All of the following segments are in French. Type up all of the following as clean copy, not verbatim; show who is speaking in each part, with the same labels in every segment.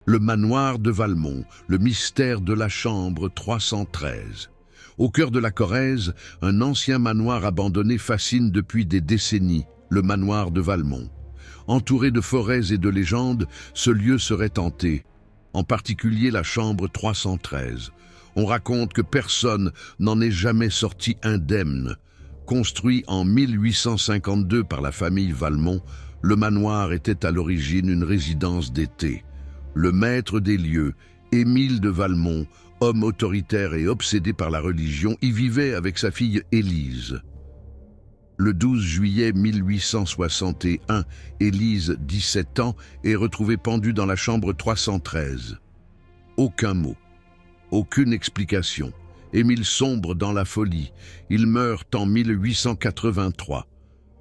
Speaker 1: Le manoir de Valmont, le mystère de la chambre 313. Au cœur de la Corrèze, un ancien manoir abandonné fascine depuis des décennies, le manoir de Valmont. Entouré de forêts et de légendes, ce lieu serait hanté, en particulier la chambre 313. On raconte que personne n'en est jamais sorti indemne. Construit en 1852 par la famille Valmont, le manoir était à l'origine une résidence d'été. Le maître des lieux, Émile de Valmont, homme autoritaire et obsédé par la religion, y vivait avec sa fille Élise. Le 12 juillet 1861, Élise, 17 ans, est retrouvée pendue dans la chambre 313. Aucun mot, aucune explication. Émile sombre dans la folie. Il meurt en 1883.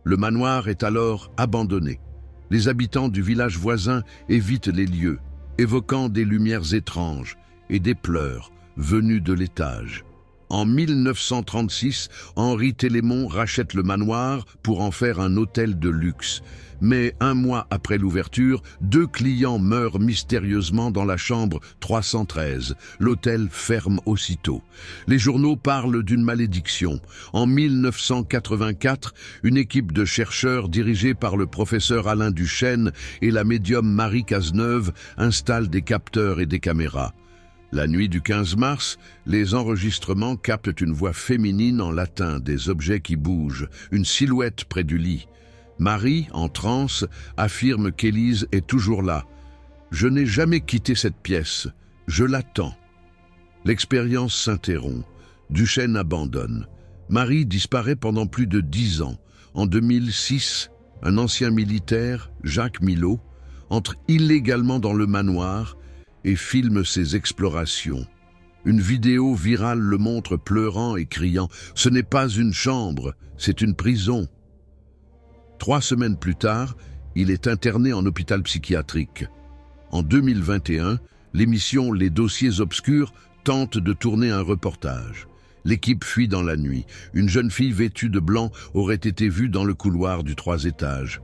Speaker 1: Le manoir est alors abandonné. Les habitants du village voisin évitent les lieux, évoquant des lumières étranges et des pleurs venus de l'étage. En 1936, Henri Télémon rachète le manoir pour en faire un hôtel de luxe. Mais un mois après l'ouverture, 2 clients meurent mystérieusement dans la chambre 313. L'hôtel ferme aussitôt. Les journaux parlent d'une malédiction. En 1984, une équipe de chercheurs dirigée par le professeur Alain Duchesne et la médium Marie Cazeneuve installe des capteurs et des caméras. La nuit du 15 mars, les enregistrements captent une voix féminine en latin, des objets qui bougent, une silhouette près du lit. Marie, en transe, affirme qu'Élise est toujours là. « Je n'ai jamais quitté cette pièce, je l'attends. » L'expérience s'interrompt. Duchesne abandonne. Marie disparaît pendant plus de 10 ans. En 2006, un ancien militaire, Jacques Milot, entre illégalement dans le manoir et filme ses explorations. Une vidéo virale le montre pleurant et criant « Ce n'est pas une chambre, c'est une prison ». 3 semaines plus tard, il est interné en hôpital psychiatrique. En 2021, l'émission Les Dossiers Obscurs tente de tourner un reportage. L'équipe fuit dans la nuit. Une jeune fille vêtue de blanc aurait été vue dans le couloir du 3 étages.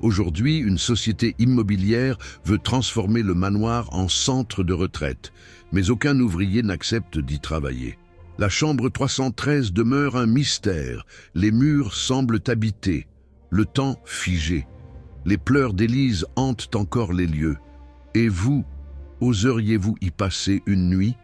Speaker 1: Aujourd'hui, une société immobilière veut transformer le manoir en centre de retraite, mais aucun ouvrier n'accepte d'y travailler. La chambre 313 demeure un mystère. Les murs semblent habités, le temps figé. Les pleurs d'Élise hantent encore les lieux. Et vous, oseriez-vous y passer une nuit ?